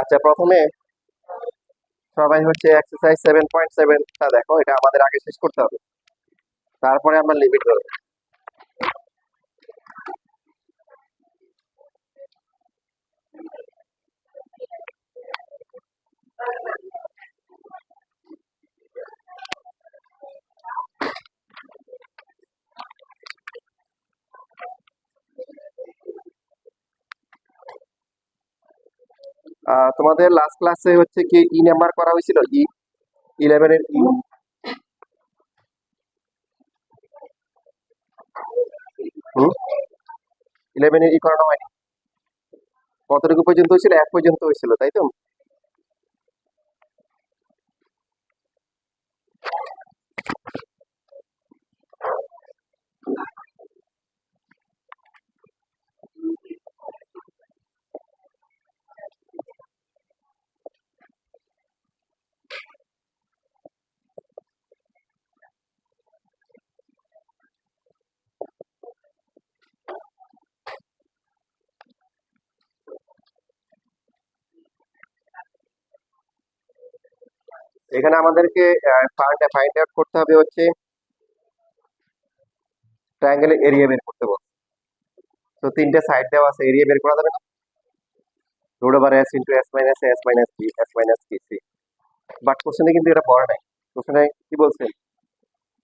আচ্ছা, প্রথমে সবাই হচ্ছে এক্সারসাইজ 7.7টা দেখো, এটা আমাদের আগে শেষ করতে হবে, তারপরে আমরা লিমিট ধরবো। তোমাদের লাস্ট ক্লাসে হচ্ছে কি ই নাম্বার করা হয়েছিল, 11 এর ই। 11 এর ই করানো হয়নি? কতটুকু পর্যন্ত হয়েছিল? 1 পর্যন্ত হয়েছিল, তাই তো? এখানে আমাদেরকে ফাইন্ড আউট করতে হবে হচ্ছে ট্রায়াঙ্গেলের এরিয়া বের করতে বলছে। তো তিনটে সাইড দেওয়া আছে, এরিয়া বের করা যাবে না? Root over S into S minus S minus B, S minus B C. But কোশ্চেনে কিন্তু এটা পড়ে নাই। কোশ্চেনে কি বলছে?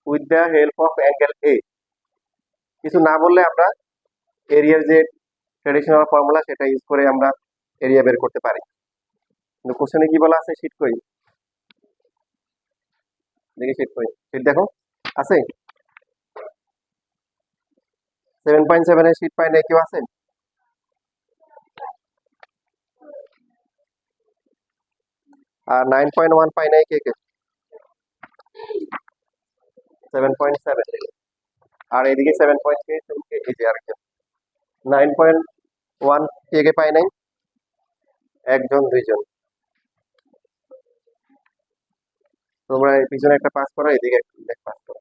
With the help of angle A. কিছু না বললে আমরা এরিয়ার যে ট্রেডিশনাল ফর্মুলা সেটা ইউজ করে আমরা এরিয়া বের করতে পারি। কিন্তু কোশ্চেনে কি বলা আছে? শিট কই, দেখি শিট কই, শিট দেখো, আছে? 7.7 এর শিট পাই নাই, কেউ আছে? আর 9.1 পাই নাই কে কে? 7.7। আর এদিকে 7.8, এই যে আরেকজন 9.1 কে কে পাই নাই? একজন দুইজন। তোমরা এই পিছনে একটা পাস করো, এদিকে একটা পাস করো।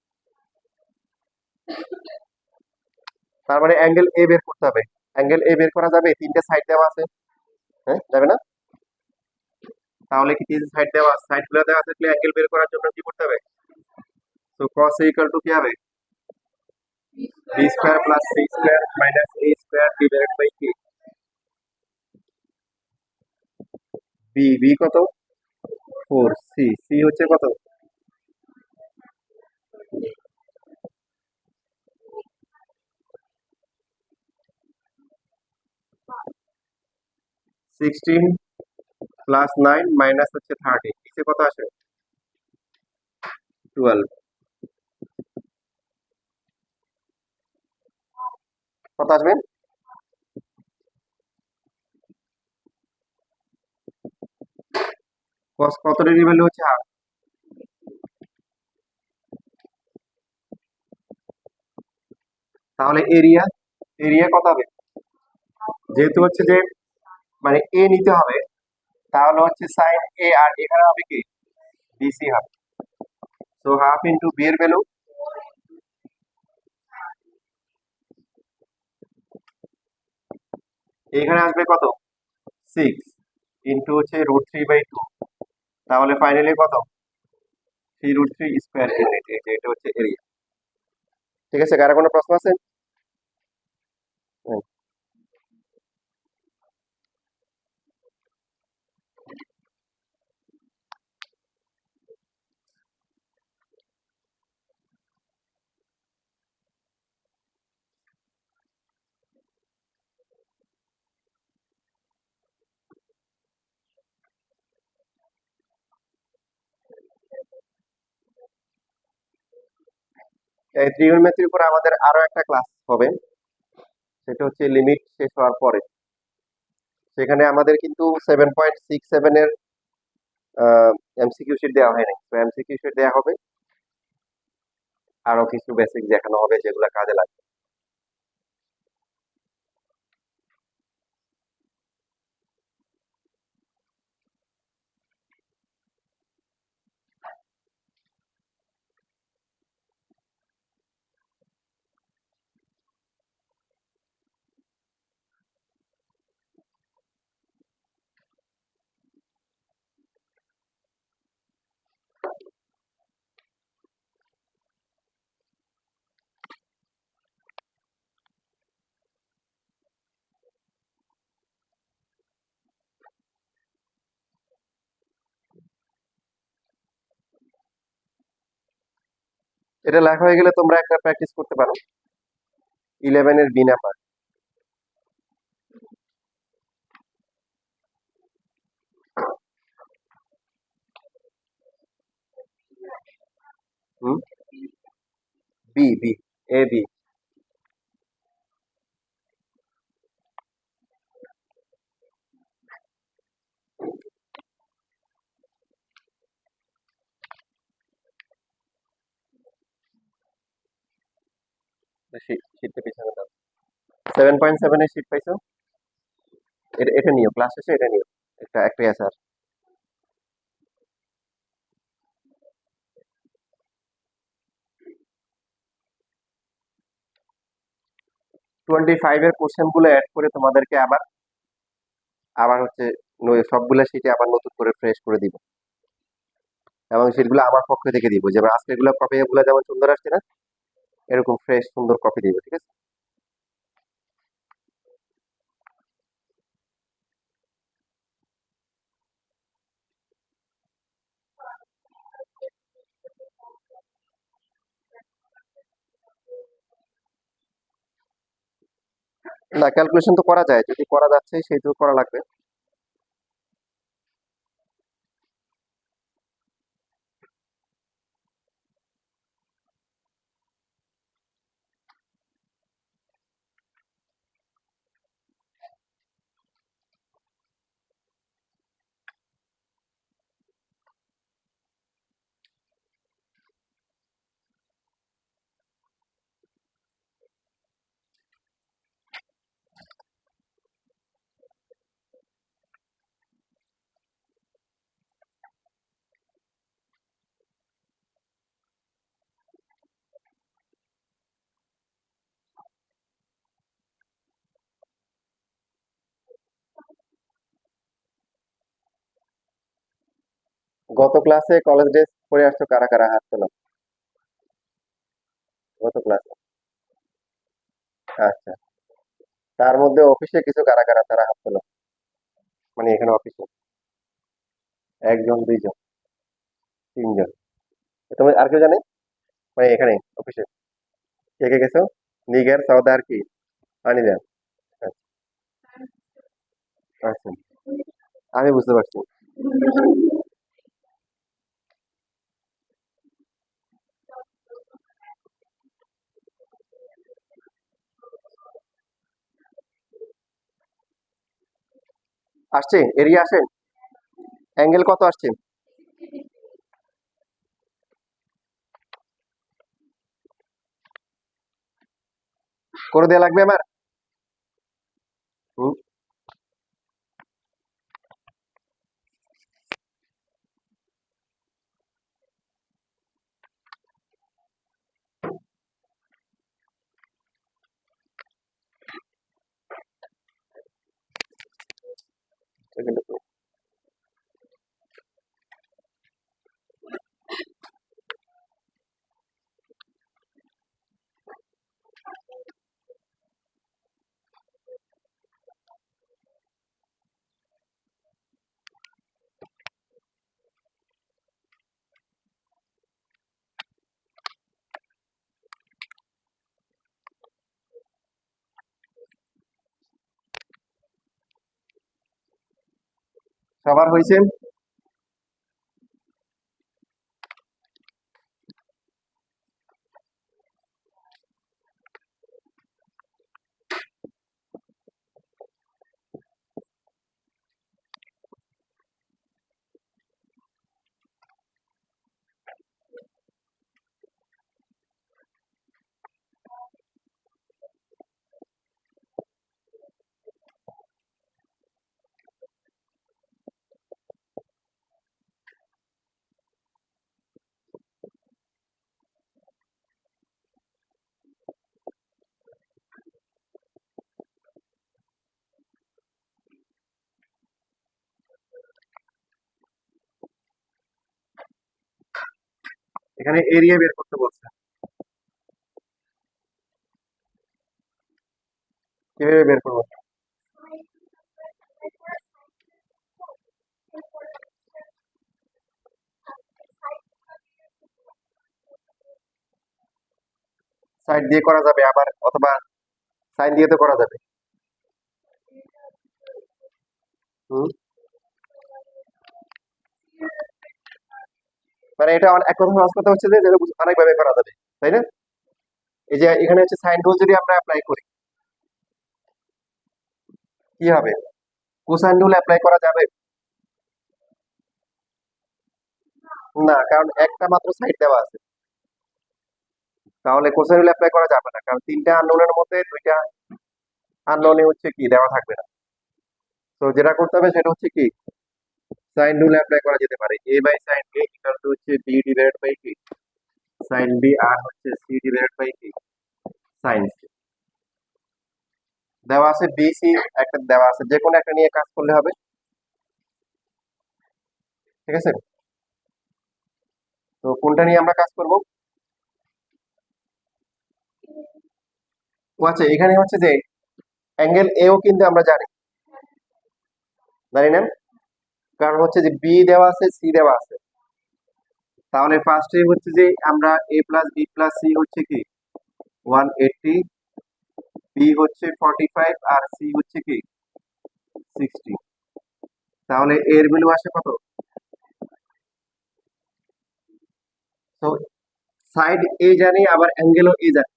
তার মানে অ্যাঙ্গেল এ বের করতে হবে। অ্যাঙ্গেল এ বের করা যাবে? তিনটে সাইড দেওয়া আছে, হ্যাঁ যাবে না? তাহলে কি তিন সাইড দেওয়া, সাইড গুলো দেওয়া থাকলে অ্যাঙ্গেল বের করার জন্য কি করতে হবে? তো cos a equal to কি হবে? B square plus C square minus A square divided by কি? বি, বি কত? 4। সি, সি হচ্ছে কত? 16 প্লাস 9 মাইনাস হচ্ছে 30, নিচে কত আসে? 12। কত আসবে? cos কত ডিগ্রি ভ্যালু হচ্ছে? হাফ। তাহলে এরিয়া, এরিয়া কত হবে? যেহেতু হচ্ছে যে মানে এ নিতে হবে, তাহলে হচ্ছে সাইন এ, আর এখানে হবে কি? BC half. So half into B এর ভ্যালু, এখানে আসবে কত? 6 ইন্টু হচ্ছে √3/2। তাহলে ফাইনালি কত? 3√3 স্কোয়ার ইউনিট। এটা হচ্ছে এরিয়া। ঠিক আছে, কারো কোনো প্রশ্ন আছে? হুম। এই ত্রিগোণমিতির উপর আমাদের আরো একটা ক্লাস হবে, সেটা হচ্ছে লিমিট শেষ হওয়ার পরে। সেখানে আমাদের কিন্তু 7.67 এর এমসিকিউ শিট দেওয়া হয়নি, তো এমসিকিউ শিট দেওয়া হবে, আরো কিছু বেসিক দেখানো হবে যেগুলো কাজে লাগবে। এটা লেখা হয়ে গেলে তোমরা একটা প্র্যাকটিস করতে পারো। 11 এর B number. Hmm, B B, A B. শীটটা পিছনে দাও। 7.7 এর শীট পাইছো? এটা এটা নিও, ক্লাস শেষে এটা নিও, একটাই আছে আর। 25 এর কোশ্চেন গুলো অ্যাড করে তোমাদেরকে আবার আবার হচ্ছে সবগুলা শীটে আবার নতুন করে ফ্রেশ করে দিব, এবং সেগুলো আমার পক্ষ থেকে দিব, যেমন আজকে এগুলো কপি গুলো যেমন সুন্দর আসছে না, এরকম ফ্রেশ সুন্দর কপি দিব, ঠিক আছে? না, ক্যালকুলেশন তো করা যায়, যদি করা যাচ্ছে সেইটুকু করা লাগবে। গত ক্লাসে কলেজ ড্রেস পরে আসছো কারা কারা, হাত তোলো। গত ক্লাসে, আচ্ছা, তার মধ্যে অফিসে কিছু কারা কারা, তারা হাত তোলো। মানে এখানে অফিসে একজন, দুইজন, তিনজন। তুমি আর কেউ জানে? মানে এখানে অফিসে কে কে গেছো? নিগার, সাউদা, আর কি? আনিলা। আচ্ছা, আমি বুঝতে পারছি। আসছে, এরিয়া আসেন, অ্যাঙ্গেল কত আসছে? করে দেওয়া লাগবে আমার। হুম, সেকেন্ড। সবার হয়েছে? এখানে এরিয়া বের করতে বলছে, কিভাবে বের করবো? সাইড দিয়ে করা যাবে আবার, অথবা সাইন দিয়ে তো করা যাবে। হুম, মানে এটা এক কথা সহজ কথা হচ্ছে যে যেটা অনেকভাবে করা যাবে, তাই না? এই যে এখানে হচ্ছে সাইন রুল যদি আমরা অ্যাপ্লাই করি কি হবে? কোসাইন রুল অ্যাপ্লাই করা যাবে না, কারণ একটা মাত্র সাইড দেওয়া আছে। তাহলে কোসাইন রুল অ্যাপ্লাই করা যাবে না, কারণ তিনটা আননোনের মধ্যে দুইটা আননোনে হচ্ছে কি দেওয়া থাকবে না। তো যেটা করতে হবে সেটা হচ্ছে কি, সাইন রুল অ্যাপ্লাই করা যেতে পারে। A by sine A equal to হচ্ছে বি ডিভাইডেড বাই কি, সাইন বি, আর হচ্ছে সি ডিভাইডেড বাই কি, সাইন সি। দেওয়া আছে বি সি, একটা দেওয়া আছে, যে কোনো একটা নিয়ে কাজ করলে হবে। ঠিক আছে, তো কোনটা নিয়ে আমরা কাজ করব? ও আচ্ছা, এখানে হচ্ছে যে অ্যাঙ্গেল এও কিন্তু আমরা জানি, জানি না? কারণ হচ্ছে যে বি দেওয়া আছে, সি দেওয়া আছে। তাহলে ফার্স্টে হচ্ছে যে আমরা এ প্লাস বি প্লাস সি হচ্ছে কি 180, বি হচ্ছে 45, আর সি হচ্ছে কি 60। তাহলে এর ভ্যালু আসে কত? তো সাইড এ জানি, আবার অ্যাঙ্গেলও এ জানি।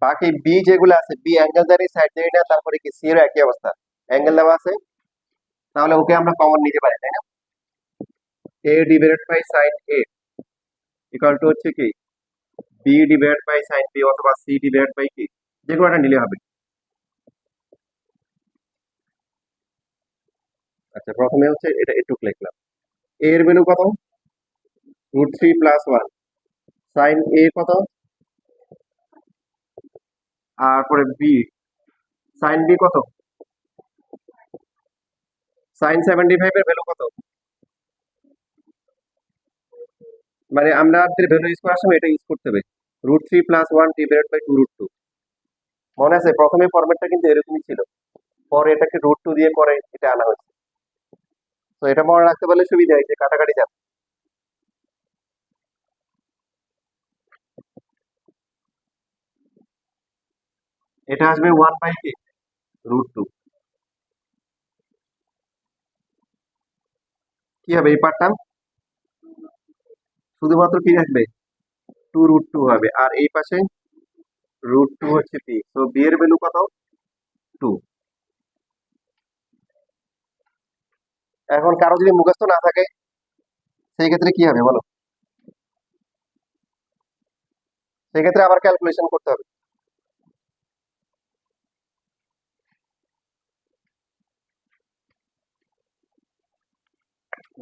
বাকি বি যেগুলো আছে, বি অ্যাঙ্গেল জানি, সাইড জানি না, তারপরে কি সি এর একই অবস্থা, অ্যাঙ্গেল দেওয়া আছে। তাহলে ওকে আমরা কমন নিতে পারি, তাই না? A divided by sine A equal to হচ্ছে কি B divided by sine B, অথবা সি ডিভাইডেড বাই কি, যে কোনো একটা নিলে হবে। আচ্ছা, প্রথমে হচ্ছে এটা একটু লিখলাম। এ এর ভ্যালু কত? √3 + 1। সাইন এ কত? আর পরে বি, সাইন বি কত? সাইন 75 এর ভ্যালু কত? মানে আমরা ভ্যালু ইউজ করার সময় এটা ইউজ করতে হবে, √3 + 1 ডিভাইডেড বাই 2√2। মনে আছে প্রথমে ফরম্যাটটা কিন্তু এরকমই ছিল, পরে এটাকে √2 দিয়ে করে এটা আনা হয়েছে। তো এটা মনে রাখতে পারলে সুবিধা হয় যে কাটাকাটি যাবে। এটা আসবে 1/কি, √2। কি হবে এই পার্টটা? শুধুমাত্র কি রাখবে, 2√2 হবে, আর এই পাশে √2 হচ্ছে বি, তো বি এর ভ্যালু কত? 2। এখন কারো যদি মুখস্থ না থাকে সেই ক্ষেত্রে কি হবে বলো? সেই ক্ষেত্রে আবার ক্যালকুলেশন করতে হবে।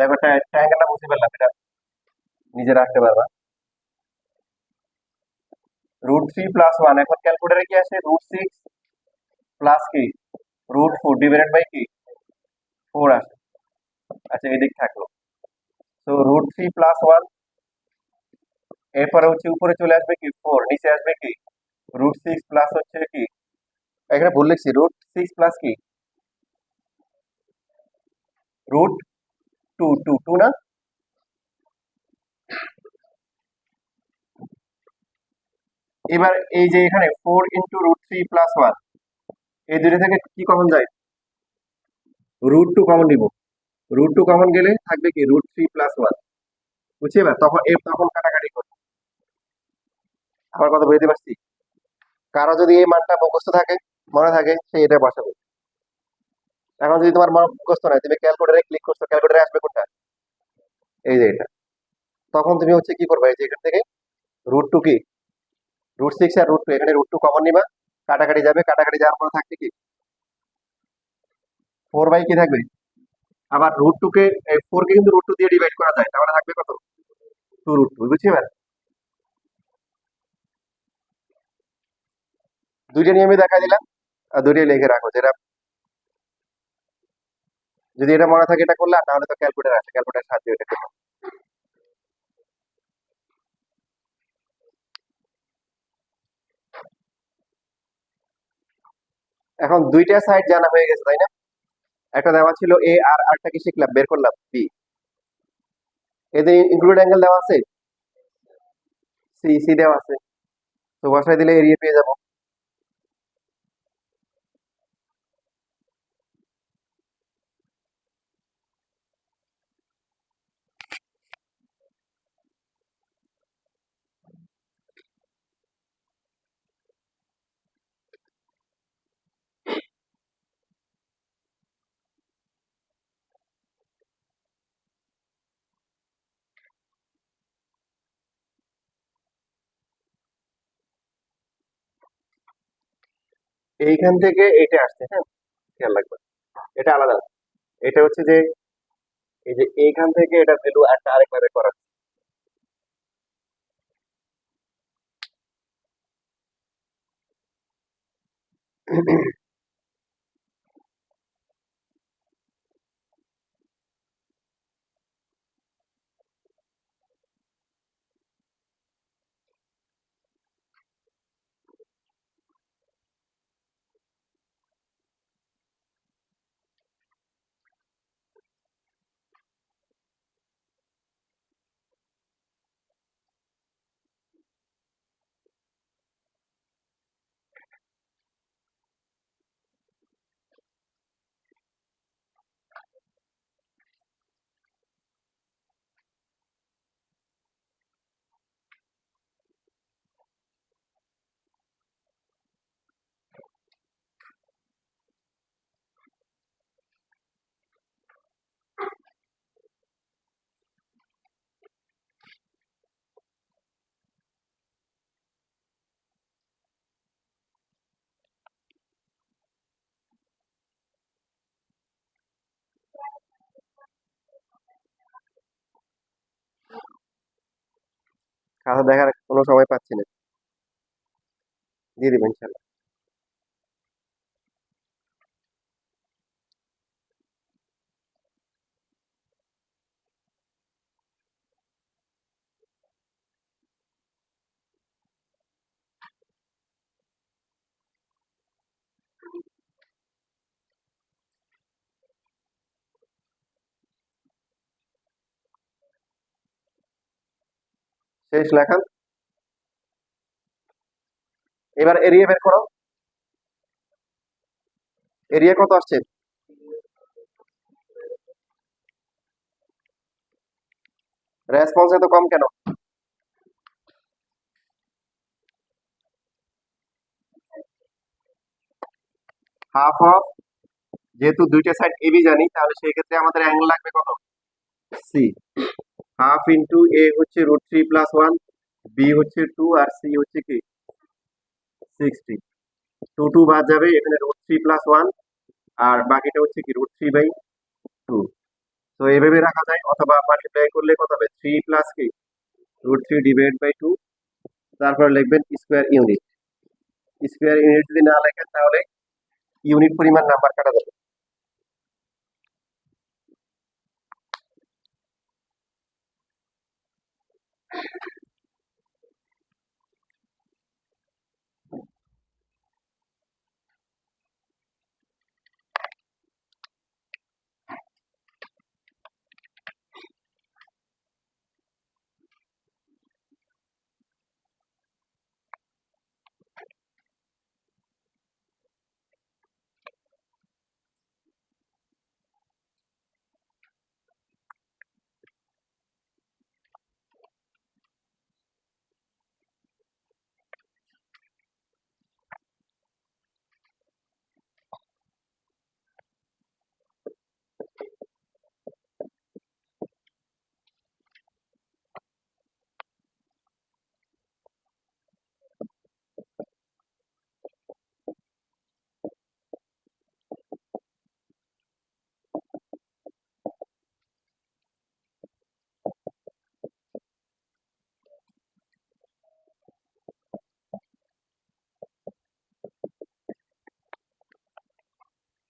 দেখো ট্রায়াঙ্গেলটা বুঝতে পারলাম, এটা নিজে রাখতে পারবা। √3 + 1, এখন ক্যালকুলেটারে কি আসে, √6 প্লাস কি √4 ডিভাইডেড বাই কি 4 আসে। আচ্ছা, এদিক থাকলো। তো √3 + 1, এরপরে হচ্ছে উপরে চলে আসবে কি 4, নিচে আসবে কি √6 প্লাস হচ্ছে কি, এখানে ভুল লিখছি, √6 প্লাস কি √2 না? এবার এই যে এখানে 4 × √3 + 1, এই দুটো থেকে কি কমন যায়, √2 কমন নিব। √2 কমন গেলে থাকবে কি √3 + 1। বুঝছি এবার? তখন কাটাকাটি করবো। আমার কথা বুঝতে পারছি? কারো যদি এই মানটা মুখস্থ থাকে, মনে থাকে, সে এটা বসাবে। এখন যদি তোমার মুখস্থ নাই, তুমি ক্যালকুলেটারে ক্লিক করছো, ক্যালকুলেটারে আসবে কোনটা, এই যে এটা। তখন তুমি হচ্ছে কি করবে, এই যে এখান থেকে √2 কি √6 আর √2, এখানে √2 কমন নিবা, কাটাকাটি যাবে, কাটাকাটি যাওয়ার পরে থাকবে কি 4 কি থাকবে। আবার √2 কে 4 কে কিন্তু √2 দিয়ে ডিভাইড করা যায়, তাহলে থাকবে কত, 2√2। বুঝছি এবার? দুইটা নিয়মই দেখা দিলাম, আর দুইটাই লিখে রাখো, যেটা যদি এটা মনে থাকে এটা করলে, আর নাহলে তো ক্যালকুলেটার আছে, ক্যালকুলেটার সাহায্যে এটা করবে। এখন দুইটা সাইড জানা হয়ে গেছে, তাই না? একটা দেওয়া ছিল এ, আর আরেকটা কি শিখলাম, বের করলাম বি। এদের ইনক্লুড অ্যাঙ্গেল দেওয়া আছে, সি সি দেওয়া আছে। তো বসাই দিলে এরিয়া পেয়ে যাব। এইখান থেকে এটা আসছে, হ্যাঁ, খেয়াল রাখবেন, এটা আলাদা। এটা হচ্ছে যে এই যে এইখান থেকে এটা ভ্যালু একটা আরেকভাবে করা। খাতা দেখার কোনো সময় পাচ্ছি না, দিয়ে দিবেন ইনশাল্লাহ। শেষ লেখা। এবার এরিয়া বের করো। এরিয়া কত আসছে? রেসপন্স এত কম কেন? হাফ অফ, যেহেতু দুইটা সাইড এবি জানি, তাহলে সেই ক্ষেত্রে আমাদের অ্যাঙ্গেল লাগবে কত? সি। হাফ ইন্টু এ হচ্ছে √3 + 1, বি হচ্ছে 2, আর সি হচ্ছে কি 60। 2 বাদ যাবে, এখানে √3 + 1, আর বাকিটা হচ্ছে কি √3/2। তো এইভাবে রাখা যায়, অথবা মাল্টিপ্লাই করলে কত হবে? 3 প্লাস কি √3/2। তারপর লিখবেন স্কোয়ার ইউনিট। স্কোয়ার ইউনিট যদি না লেখেন তাহলে ইউনিট পরিমাণ নাম্বার কাটা যাবে।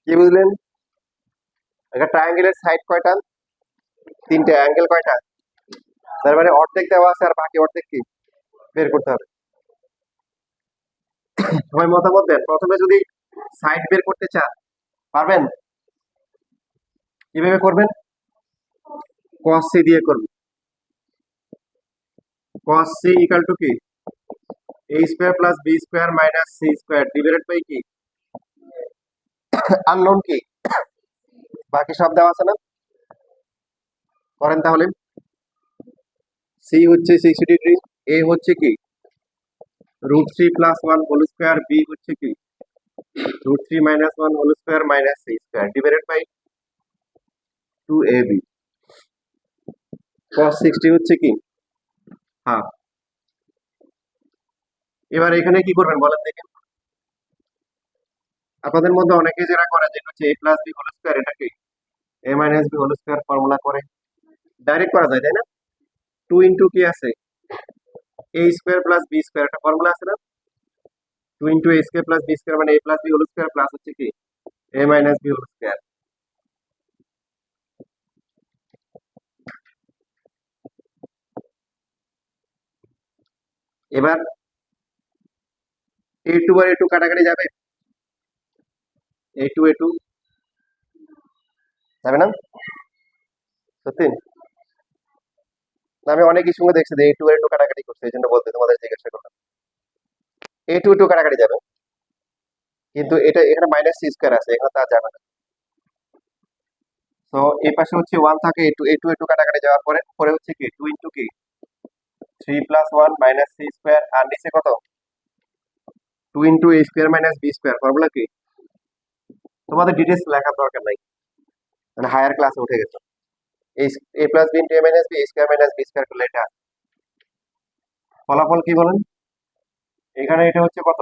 কি বুঝলেন? একটা ট্রায়াঙ্গেলের সাইড কয়টা? তিনটে। অ্যাঙ্গেল কয়টা? তার মানে অর্ধেক দেওয়া আছে, আর বাকি অর্ধেক কি বের করতে হবে। সবাই মতামত দেন। প্রথমে যদি সাইড বের করতে চান, পারবেন? কিভাবে করবেন? cos c দিয়ে করবেন। cos c ইকাল টু কি A square plus B square minus C square divided by কি আননোন কি বাকি সব দেওয়া আছে না করেন তাহলে সি হচ্ছে 60 ডিগ্রি এ হচ্ছে কি √3 + 1 হোল স্কোয়ার বি হচ্ছে কি √3 - 1 whole square minus C square divided by 2ab cos 60 হচ্ছে কি হাফ এবার এখানে কি করবেন বলেন দেখেন আপনাদের মধ্যে অনেকে যারা করে যে হচ্ছে a plus B whole square এটা কি a minus B whole square formula করে ডাইরেক্ট করা যায় তাই না 2 ইনটু কি আছে a স্কোয়ার প্লাস বি স্কোয়ার একটা ফর্মুলা আছে না 2 ইনটু a স্কোয়ার প্লাস বি স্কোয়ার মানে a plus B whole square plus হচ্ছে কি a minus B whole square এবার a2 আর a2 কাটাকাটি যাবে a2 যাবে না সত্যি না, আমি অনেক সঙ্গে দেখছি যে a2 আর a2 কাটাকাটি করছে এই জন্য বলতে তোমাদের জিজ্ঞাসা করলাম a2 কাটাকাটি যাবে কিন্তু এটা এখানে মাইনাস সি স্কোয়ার আছে এখানে তা যাবে না তো এই পাশে হচ্ছে 1 থাকে a2 কাটাকাটি যাওয়ার পরে পরে হচ্ছে কি 2 ইনটু কি 3 + 1 মাইনাস সি স্কোয়ার আর নিচে কত 2 ইনটু a স্কোয়ার মাইনাস বি স্কোয়ার ফর্মুলা কি তোমাদের ডিটেইলস লেখার দরকার নাই মানে হায়ার ক্লাসে উঠে গেছে a plus B into a minus B square minus B square করলে এটা ফলাফল কি বলেন এখানে এটা হচ্ছে কত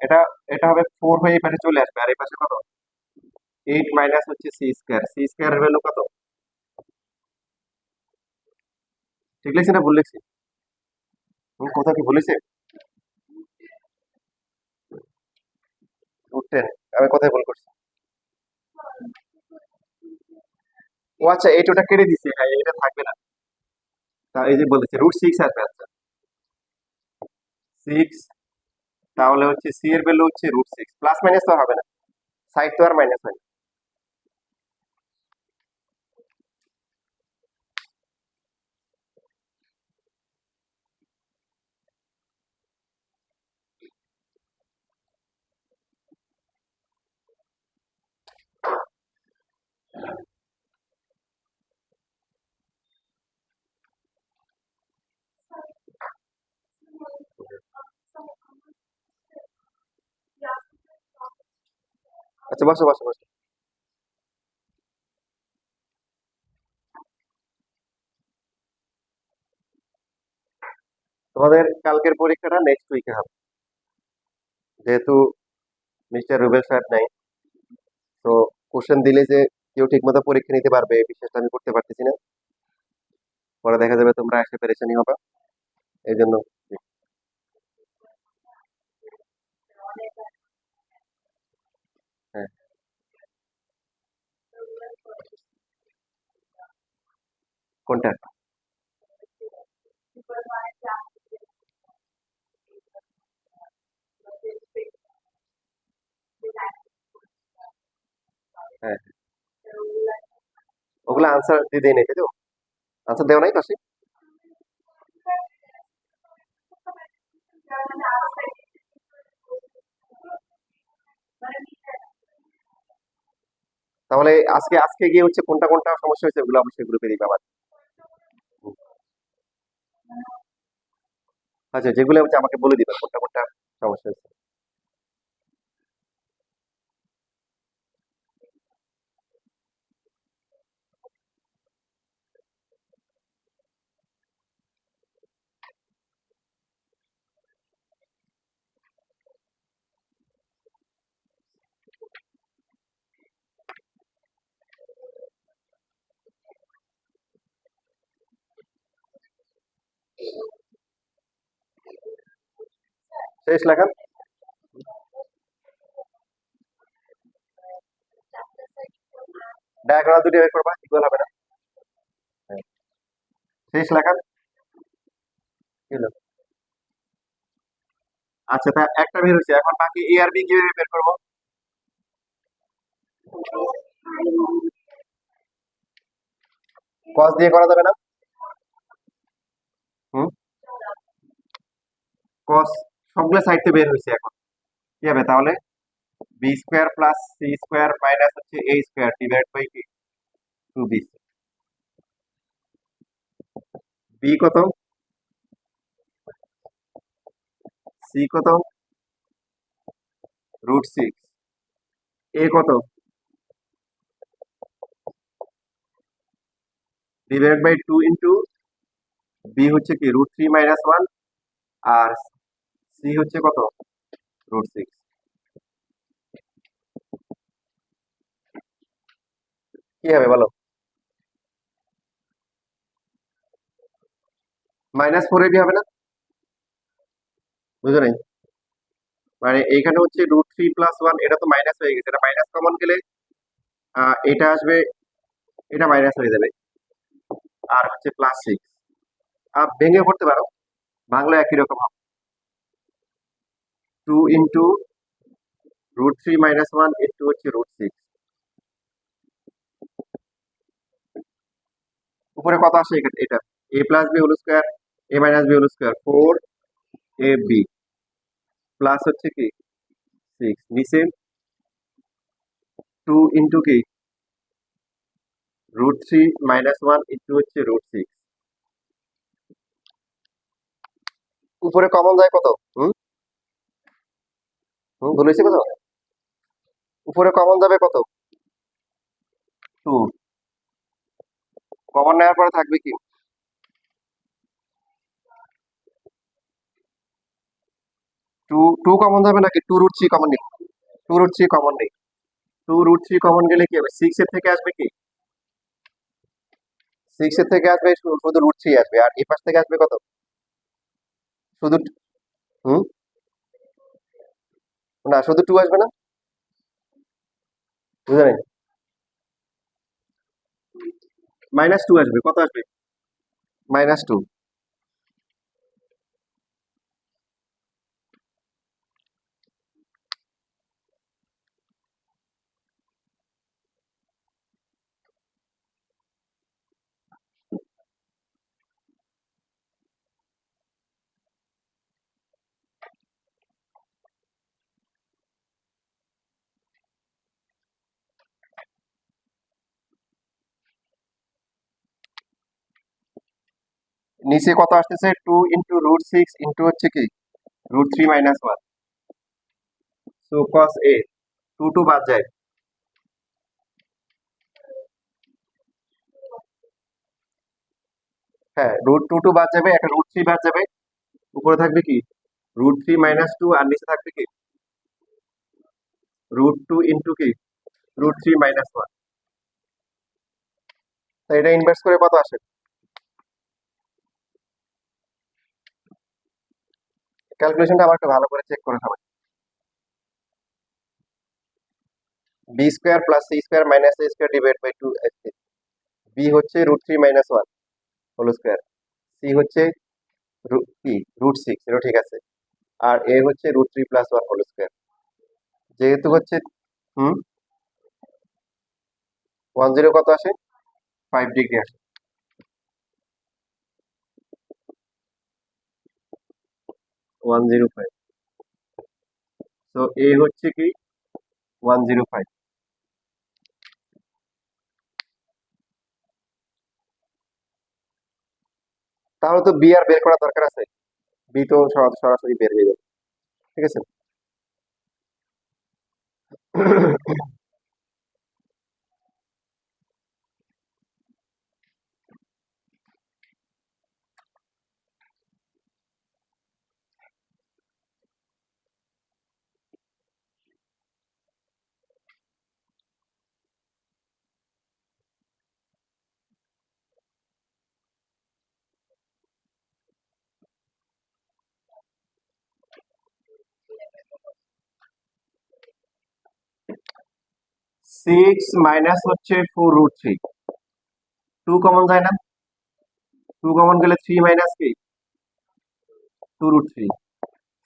এটা এটা হবে 4 হয়ে এই পাশে চলে আসবে আর এই পাশে কত 8 মাইনাস হচ্ছে সি স্কোয়ার এর ভ্যালু কত ঠিক লিখছি না ভুল লিখছি কোথাও কি ভুলেছে √10 আমি কোথায় ভুল করছি ও আচ্ছা এইটা কেটে দিছে হ্যাঁ এটা থাকবে না তা এই যে বলেছে √6 আসবে আচ্ছা 6 তাহলে হচ্ছে সি এর ভ্যালু হচ্ছে √6 প্লাস মাইনাস তো হবে না সাইড তো আর মাইনাস হয় না। আচ্ছা বসো বসো বসো তোমাদের কালকের পরীক্ষাটা নেক্সট উইকে হবে যেহেতু মিস্টার রুবেল সাহেব নাই তো কোশ্চেন দিলে যে কেউ ঠিক মতো পরীক্ষা নিতে পারবে এই বিশ্বাসটা আমি করতে পারতেছি না পরে দেখা যাবে তোমরা এসে পেরেশানি হবে এই জন্য হ্যাঁ কোনটা হ্যাঁ ওগুলো আনসার দিয়ে দেয় নাই তাই তো আনসার দেওয়া নাই পাশে তাহলে আজকে আজকে গিয়ে হচ্ছে কোনটা কোনটা সমস্যা হয়েছে ওগুলো অবশ্যই গ্রুপে দিবে আবার আচ্ছা যেগুলো হচ্ছে আমাকে বলে দিবে কোনটা কোনটা সমস্যা হয়েছে শেষ লেখা ডায়াগ্রাম দুটো বের করবা ইকুয়াল হবে না হ্যাঁ। শেষ লেখা কি হলো আচ্ছা তা একটা বের হয়েছে এখন বাকি এ আর বি কিভাবে বের করবো কস দিয়ে করা যাবে না হুম কস সবগুলো সাইড থেকে বের হয়েছে। এখন কি হবে তাহলে? B square plus C square minus হচ্ছে এ স্কোয়ার ডিভাইড বাই কি 2b। বি কত, সি কত, √6, এ কত, ডিভাইড বাই 2 ইন্টু বি হচ্ছে কি √3 - 1, আর সি হচ্ছে কত √6। কি হবে বলো? -4ab হবে না? বুঝো নাই? মানে এইখানে হচ্ছে √3 + 1, এটা তো মাইনাস হয়ে গেছে, এটা মাইনাস কমন গেলে এটা আসবে, এটা মাইনাস হয়ে যাবে, আর হচ্ছে +6। ভেঙে পড়তে পারো, বাংলা একই রকম হবে। 2 ইন্টু √3 - 1 ইন্টু হচ্ছে √6। উপরে কত আসে এটা? a plus B whole square, a minus B whole square 4ab plus হচ্ছে কি 6, নিচে 2 ইন্টু কি √3 - 1 ইন্টু হচ্ছে √6। উপরে কমন যায় কত? হুম হুম বলেছি কত? উপরে কমন যাবে কত? 2। কমন নেওয়ার পরে থাকবে কি 2, 2 কমন যাবে নাকি 2√3 কমন নেই? 2√3 কমন নেই। 2√3 কমন গেলে কি হবে? 6 এর থেকে আসবে কি 6 এর থেকে আসবে শুধু √3 আসবে, আর এই পাশ থেকে আসবে কত? শুধু হুম না, শুধু 2 আসবে না? বুঝে নাই? -2 আসবে। কত আসবে? -2। নিচে কত আসতেছে? 2 ইন্টু √6 ইন্টু হচ্ছে কি √3 - 1। সো cos a 2 2 বাদ যায়। হ্যাঁ, √2 বাদ যাবে, একটা √3 বাদ যাবে, উপরে থাকবে কি √3 - 2, আর নিচে থাকবে কি √2 ইন্টু কি √3 - 1। তো এটা ইনভার্স করে কত আসে? ক্যালকুলেশনটা আবার একটু ভালো করে চেক করে সবাই। B square plus C square minus A square divide by 2। B হচ্ছে √3 - 1 হোল স্কোয়ার, সি হচ্ছে কি √6, এটা ঠিক আছে, আর এ হচ্ছে √3 + 1 হোল স্কোয়ার। যেহেতু হচ্ছে হুম 10 কত আসে? 5 ডিগ্রি আসে। তো 105, তো এ হচ্ছে কি 105। তাহলে তো বি আর বের করার দরকার আছে, বি তো সরাসরি বের হয়ে যাবে। ঠিক আছে। 6 মাইনাস হচ্ছে 4√3, 2 কমন যায় না? 2 কমন গেলে 3 মাইনাস কি 2√3,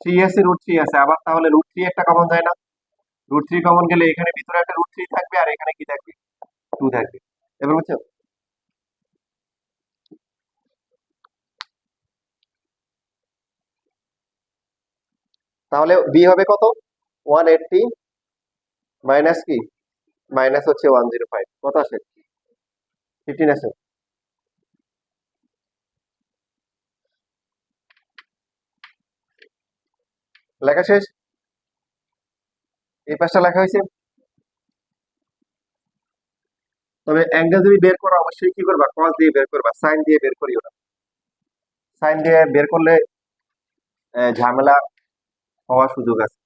3 আছে √3 আছে, আবার তাহলে √3 একটা কমন যায় না? √3 কমন গেলে এখানে ভিতরে একটা √3 থাকবে, আর এখানে কি থাকবে 2 থাকবে। এবার বুঝছো? তাহলে বি হবে কত? 180 মাইনাস কি, মাইনাস হচ্ছে 105, কত আসে? 15 আসে। লেখা শেষ। এই পাশটা লেখা হয়েছে। তবে অ্যাঙ্গেল যদি বের করো অবশ্যই কি করবা, কস দিয়ে বের করবা, সাইন দিয়ে বের করিও না। সাইন দিয়ে বের করলে ঝামেলা হওয়ার সুযোগ আছে।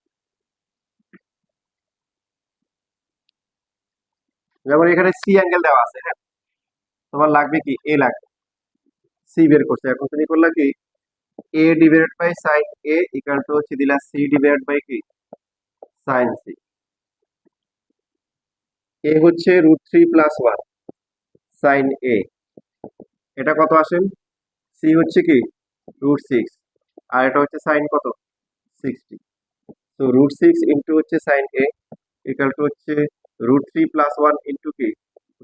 যেমন এখানে সি অ্যাঙ্গেল দেওয়া আছে, হ্যাঁ, তোমার লাগবে কি, এ লাগবে। সি বের করছে, এখন তুমি করলা কি, A divided by sine A equal to হচ্ছে দিলা সি ডিভাইডেড বাই কি, সাইন সি। এ হচ্ছে √3 + 1 সাইন এ, এটা কত আসেন? সি হচ্ছে কি √6, আর এটা হচ্ছে সাইন কত, 60। তো √6 ইন্টু হচ্ছে সাইন এ ইকুয়াল টু হচ্ছে √3 + 1 ইন্টু কি,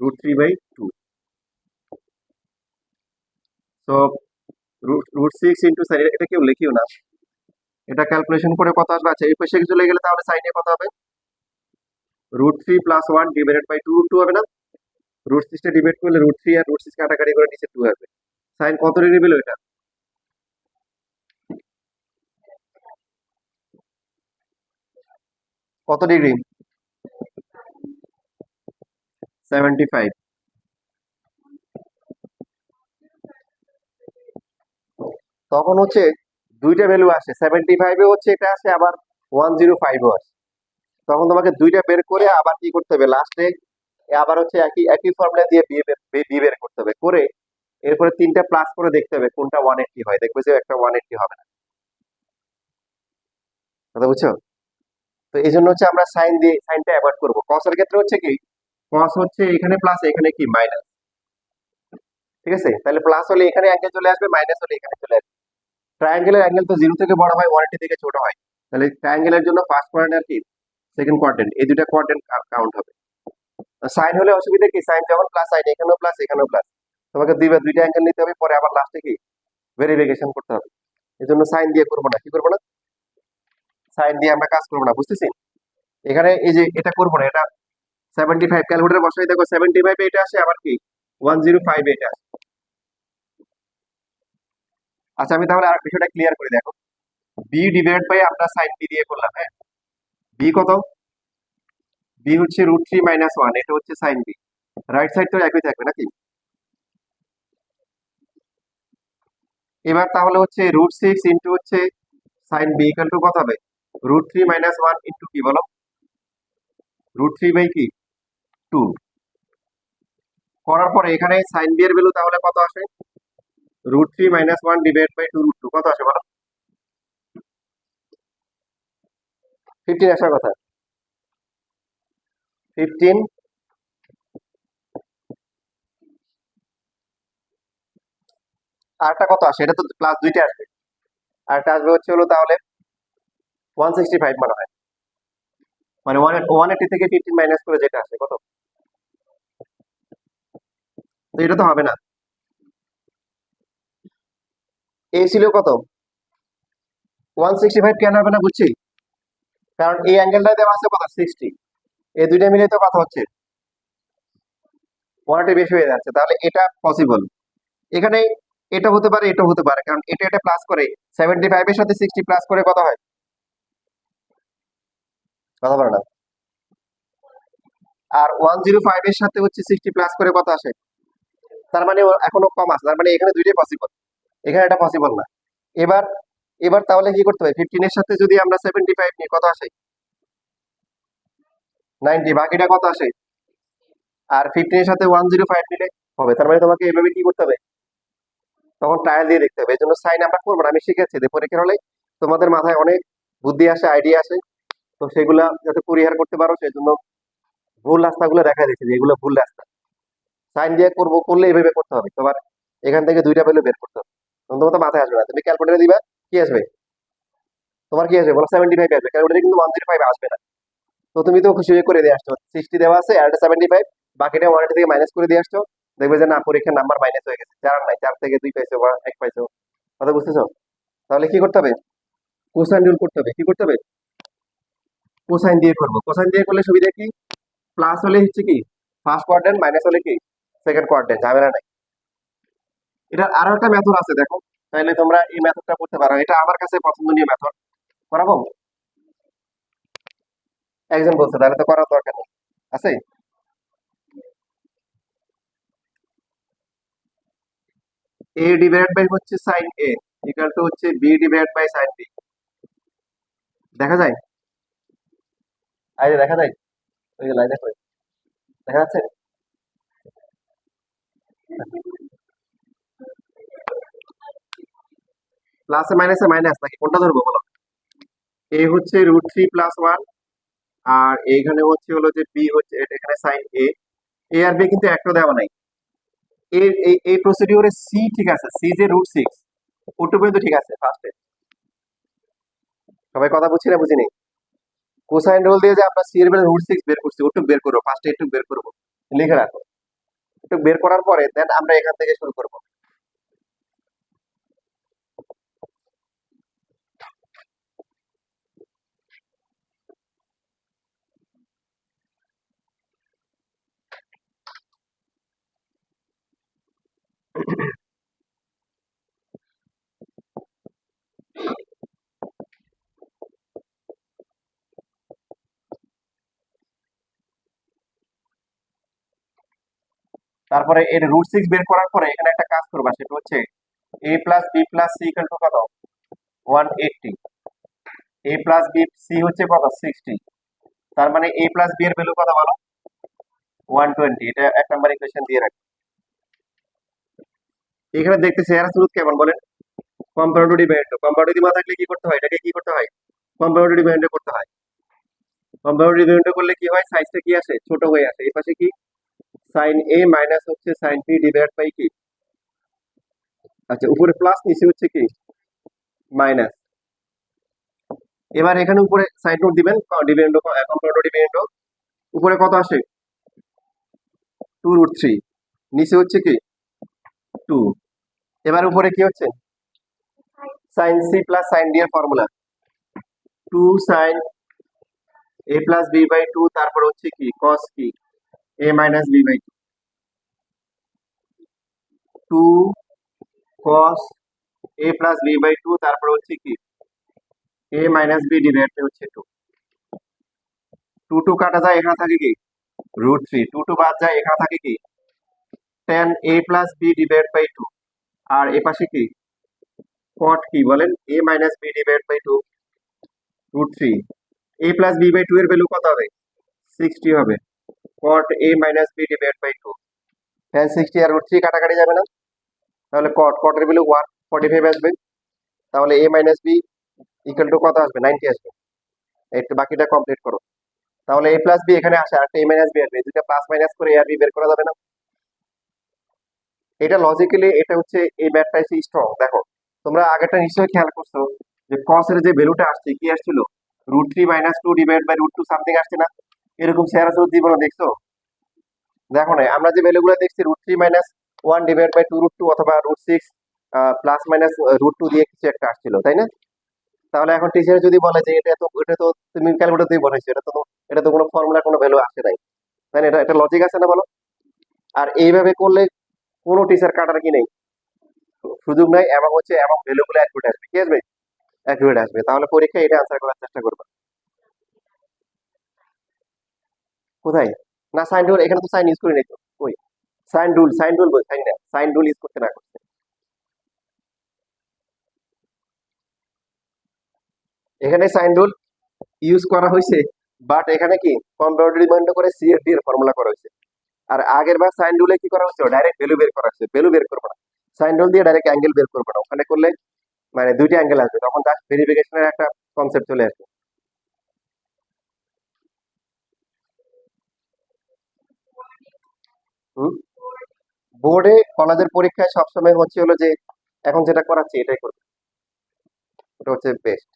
√3/2। তো √6 ইন্টু সাইন, এটা কেউ লিখিও না, এটা ক্যালকুলেশন করে কত আসবে। আচ্ছা এই পাশে চলে গেলে তাহলে সাইন এ কত হবে, √3 + 1 ডিভাইডেড বাই 2 হবে না? √6 টা ডিভাইড করলে √3 আর √6 কাটাকাটি করে নিচে 2 আসবে। সাইন কত ডিগ্রি পেলো এটা, কত ডিগ্রি, 75। তখন হচ্ছে দুইটা ভ্যালু আসে, 75 এ হচ্ছে এটা আসে, আবার 105 ও আসে। তখন তোমাকে দুইটা বের করে আবার কি করতে হবে লাস্টে, আবার হচ্ছে একই একই ফর্মুলা দিয়ে বি বের করতে হবে, করে এরপরে তিনটা প্লাস করে দেখতে হবে কোনটা 180 হয়, দেখবে যে একটা 180 হবে না। কথা বুঝছো? তো এই জন্য হচ্ছে আমরা সাইন দিয়ে সাইনটা অ্যাভয়েড করবো। কস এর ক্ষেত্রে হচ্ছে কি, কস হচ্ছে এখানে প্লাস এখানে কি মাইনাস, ঠিক আছে? তাহলে প্লাস হলে এখানে অ্যাঙ্গেল চলে আসবে, মাইনাস হলে এখানে চলে আসবে। ট্রায়াঙ্গেলের অ্যাঙ্গেল তো 0 থেকে বড় হয়, 180 থেকে ছোট হয়। তাহলে ট্রায়াঙ্গেলের জন্য ফার্স্ট কোয়াড্রেন্ট আর কি সেকেন্ড কোয়াড্রেন্ট, এই দুইটা কোয়াড্রেন্ট কাউন্ট হবে। সাইন হলে অসুবিধা কি, সাইন যখন প্লাস সাইন এখানেও প্লাস এখানেও প্লাস, তোমাকে দুইটা অ্যাঙ্গেল নিতে হবে, পরে আবার লাস্টে কি ভেরিফিকেশন করতে হবে। এই জন্য সাইন দিয়ে করবো না, কি করবো না, সাইন দিয়ে আমরা কাজ করবো না, বুঝতেছি? এখানে এই যে এটা করবো না, এটা 75 ক্যালকুলেটর বসাই দেখো, 75 এটা আসে, আবার কি 105 এটা আসে। আচ্ছা আমি তাহলে আর বিষয়টা ক্লিয়ার করে দেখো, বি ডিভাইড বাই আমরা সাইন বি দিয়ে করলাম, হ্যাঁ, বি কত, বি হচ্ছে √3 - 1, এটা হচ্ছে সাইন বি, রাইট সাইড তো একই থাকবে নাকি। এবার তাহলে হচ্ছে √6 ইন্টু হচ্ছে সাইন বি ইকুয়াল টু কত হবে, √3 - 1 ইন্টু কি বলো, √3 কি 2। করার পরে এখানে সাইন বি এর ভ্যালু তাহলে কত আসে, √3 - 1 ডিভাইড বাই 2 √2, কত আসে বলো, 15 আসার কথা, 15। আরটা কত আসে, এটা তো প্লাস দুইটা আসবে, আরটা আসবে হচ্ছে হলো তাহলে 165 মনে হয়, মানে 180 থেকে 15 মাইনাস করে যেটা আসে কত, তো এটা তো হবে না। এ ছিল কত, 165 কেন হবে না বুঝছি, কারণ এই অ্যাঙ্গেলটা দেওয়া আছে কত, 60, এই দুইটা মিলে তো কথা হচ্ছে 180 বেশি হয়ে যাচ্ছে, তাহলে এটা পসিবল। এখানে এটা হতে পারে, এটা হতে পারে, কারণ এটা এটা প্লাস করে 75 এর সাথে 60 প্লাস করে কত হয়, কথা বলে না। আর 105 এর সাথে হচ্ছে 60 প্লাস করে কত আসে, তার মানে এখনো কম আছে, তার মানে এখানে দুইটাই পসিবল, এখানে এটা পসিবল না। এবার এবার তাহলে কি করতে হবে, 15 এর সাথে যদি আমরা 75 নিই কত আসে, 90, বাকিটা কত আসে, আর 15 এর সাথে 105 নিলে হবে, তার মানে তোমাকে এভাবে কি করতে হবে, তখন ট্রায়াল দিয়ে দেখতে হবে। এই জন্য সাইন আমরা করবো না, আমি শিখেছি যে পরীক্ষার হলে তোমাদের মাথায় অনেক বুদ্ধি আসে, আইডিয়া আসে, তো সেগুলা যাতে পরিহার করতে পারো সেই জন্য ভুল রাস্তাগুলো দেখা দিচ্ছে যে এগুলো ভুল রাস্তা। সাইন দিয়ে করবো, করলে এইভাবে করতে হবে, তোমার এখান থেকে দুইটা ভ্যালু বের করতে হবে, তখন তোমার তো মাথায় আসবে না, তুমি ক্যালকুলেটারে দিবা, কি আসবে, তোমার কি আসবে বলো, 75 আসবে, ক্যালকুলেটারে কিন্তু 105 আসবে না। তো তুমি তো খুশি হয়ে করে দিয়ে আসছো, 60 দেওয়া আছে আর 75, বাকিটা 180 থেকে মাইনাস করে দিয়ে আসছো, দেখবে যে না পরীক্ষার নাম্বার মাইনাস হয়ে গেছে, 4 নাই, 4 থেকে 2 পাইছো বা 1 পাইছো, কথা বুঝতেছো? তাহলে কি করতে হবে, কোসাইন রুল করতে হবে, কি করতে হবে? কোসাইন দিয়ে করবো। কোসাইন দিয়ে করলে সুবিধা কি? প্লাস হলে হচ্ছে কি ফার্স্ট কোয়াড্রেন্ট, মাইনাস হলে কি সেকেন্ড কোয়াড্রেন্ট, ঝামেলা নাই। এটার আরো একটা মেথড আছে দেখো, তাহলে তোমরা এই মেথডটা করতে পারো। এটা আমার কাছে পছন্দনীয় মেথড, করাবো? একজন বলছে, তাহলে তো করার দরকার নেই, আছে। এ ডিভাইড বাই হচ্ছে সাইন এ ইকুয়াল টু হচ্ছে B divide by sine B. দেখা যায়? এই যে দেখা যায়, ওই যে লাইন দেখো, দেখা যাচ্ছে? প্লাসে মাইনাসে মাইনাস নাকি কোনটা ধরবো বলো? এ হচ্ছে √3 + 1, আর এইখানে হচ্ছে হলো যে বি হচ্ছে এখানে সাইন এ। এ আর বি কিন্তু একটা দেওয়া নাই। এই প্রসিডিওরে সি ঠিক আছে, সি যে √6 ওটুকু কিন্তু ঠিক আছে ফার্স্টে। সবাই কথা বুঝছি না বুঝিনি? কোসাইন রুল দিয়ে যে আমরা সি এর বেলা √6 বের করছি, ওটুকু বের করবো ফার্স্টে, একটু বের করবো, লিখে রাখো। একটু বের করার পরে দেন আমরা এখান থেকে শুরু করবো। তারপরে এর √6 বের করার পরে এখানে একটা কাজ করবা, সেটা হচ্ছে a plus B plus C equal to কত? 180। এ প্লাস বি সি হচ্ছে কত? 60। তার মানে এ প্লাস বি এর ভ্যালু কত বলো? 120। এটা 1 নম্বর ইকুয়েশন দিয়ে রাখো। এখানে দেখতেছি এর স্রোত কেমন বলেন? Comparative dividend. কম্পারেটিভ ডিভিডেন্ড থাকলে কি করতে হয়? এটাকে কি করতে হয়? কম্পারেটিভ ডিভিডেন্ড করতে হয়। কম্পারেটিভ ডিভিডেন্ড করলে কি হয়? সাইজটা কি আসে? ছোট হয়ে আসে। এই পাশে কি সাইন এ মাইনাস হচ্ছে সাইন বি ডিভাইড বাই কি, আচ্ছা উপরে প্লাস, নিচে হচ্ছে কি মাইনাস। এবার এখানে উপরে সাইড নোট দিবেন, ডিভিডেন্ড কম্পারেটিভ ডিভিডেন্ড উপরে কত আসে? 2√3, নিচে হচ্ছে কি 2। এবার উপরে কি হচ্ছে? Sine C plus sine D এর formula 2 sine A plus B by 2, তারপর হচ্ছে কি কস কি A minus B by 2 cos A plus B by 2, তারপর হচ্ছে কি A minus B divide by হচ্ছে 2। 2 কাটা যায়, এখানে থাকে কি √3। 2 বাদ যায়, এখানে থাকে কি tan a plus B divide by 2। আর এ পাশে কি cot কি বলেন? a minus B divide by 2 √3। a plus B by 2 এর ভ্যালু কত হবে? 60 হবে। cot a minus B divide by 2, tan 60 আর √3 কাটাকাটি যাবে না? তাহলে cot এর ভ্যালু 145 আসবে। তাহলে a minus B equal to কত আসবে? 90 আসবে। একটু বাকিটা কমপ্লিট করো। তাহলে a প্লাস বি এখানে আসে, আর a মাইনাস বি আসবে, এই দুটো প্লাস মাইনাস করে a আর বি বের করা যাবে না? এটা লজিক্যালি এটা হচ্ছে এই ম্যাথটা হচ্ছে স্ট্রং। দেখো তোমরা আগেরটা নিশ্চয়ই খেয়াল করছো যে cos এর যে ভ্যালুটা আসছে কি আসছিল? √3 - 2 ডিভাইড বাই √2 সামথিং আসছে না? এরকম চেহারা শুধু জীবনে দেখছো? দেখো না, আমরা যে ভ্যালুগুলো দেখছি √3 - 1 ডিভাইড বাই 2√2 অথবা √6 প্লাস মাইনাস √2 দিয়ে কিছু একটা আসছিল, তাই না? তাহলে এখন টিচার যদি বলে যে এটা তো তুমি ক্যালকুলেটর দিয়ে বলেছো, এটা তো কোনো ফর্মুলা কোনো ভ্যালু আসে নাই, তাই না? এটা লজিক আছে না বলো? আর এইভাবে করলে কোনো টিচার কাটার কি নেই, সুযোগ নাই, এবং হচ্ছে এবং ভ্যালুগুলো অ্যাকুরেট আসবে। কি আসবে? অ্যাকুরেট আসবে। তাহলে পরীক্ষায় এটা অ্যান্সার করার চেষ্টা করবে। কোথায়? না সাইন রুল, এখানে তো সাইন ইউজ করি নাই তো। ওই সাইন রুল বল, সাইন না, সাইন রুল ইউজ করতে না করতে। এখানে সাইন রুল ইউজ করা হয়েছে, বাট এখানে কি কম্পারেটিভ ডিমান্ড করে সি এর ডি এর ফর্মুলা করা হয়েছে। আর আগের বার সাইন রুলে কি করা হয়েছে? ডাইরেক্ট ভ্যালু বের করা হয়েছে। ভ্যালু বের করবো না, সাইন রুল দিয়ে ডাইরেক্ট অ্যাঙ্গেল বের করবো না। ওখানে করলে মানে দুইটা অ্যাঙ্গেল আসবে, তখন জাস্ট ভেরিফিকেশনের একটা কনসেপ্ট চলে আসবে। হুম। বোর্ডে কলেজের পরীক্ষায় সবসময় হচ্ছে হলো যে এখন যেটা করাচ্ছি এটাই করবে, ওটা হচ্ছে বেস্ট।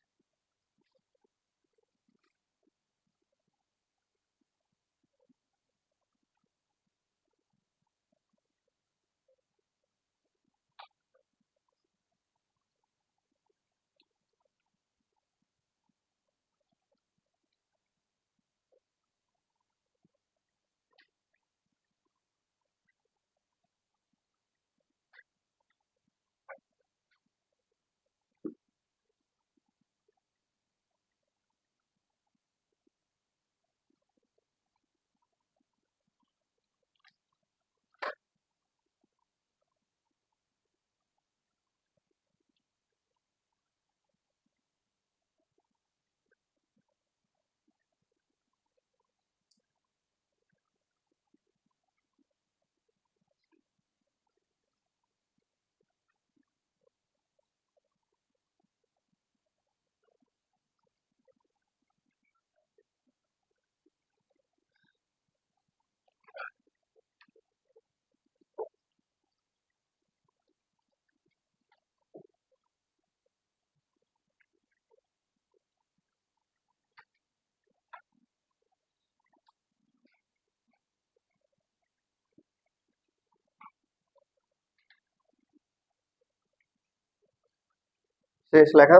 শেষ লেখা।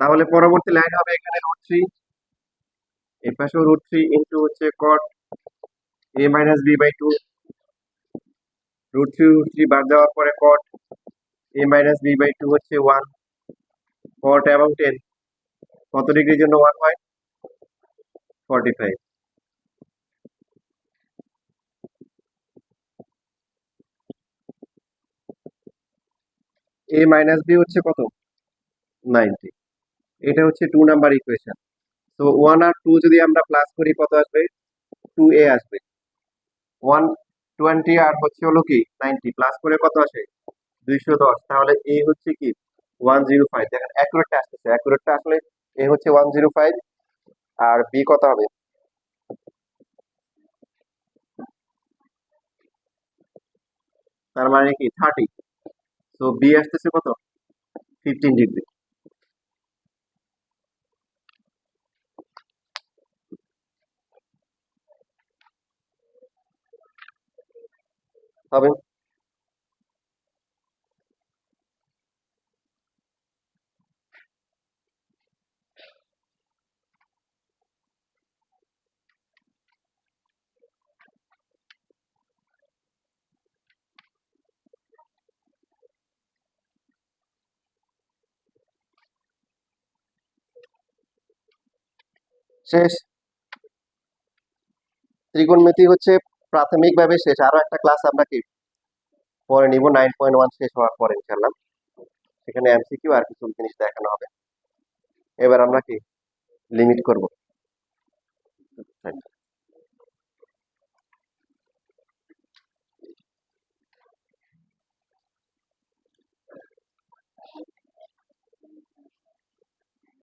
তাহলে পরবর্তী লাইন হবে এখানে √3, এই পাশেও √3 ইন্টু হচ্ছে cot a minus B by 2, √3 বাদ দেওয়ার পরে cot a minus B by 2 হচ্ছে 1, cot এবং 10 কত ডিগ্রির জন্য 1 হয়? 45। a মাইনাস বি হচ্ছে কত? 90। এটা হচ্ছে 2 নাম্বার ইকুয়েশন। তো 1 আর 2 যদি আমরা প্লাস করি কত আসবে? 2a আসবে। 120 আর হচ্ছে হলো কি 90 প্লাস করে কত আসে? 210। তাহলে a হচ্ছে কি 105। দেখেন অ্যাকুরেটটা আসতেছে, অ্যাকুরেটটা আসলে a হচ্ছে 105 আর b কত হবে? তার মানে কি 30। তো b আসতেছে কত? 15 ডিগ্রি হবে। শেষ। ত্রিকোণমিতি হচ্ছে প্রাথমিকভাবে শেষ। আরো একটা ক্লাস আমরা কি পরে নিব 9.1 শেষ হওয়ার পরে ইনশাআল্লাহ। সেখানে এমসিকিউ আর কিছু জিনিস দেখানো হবে। এবার আমরা কি লিমিট করব।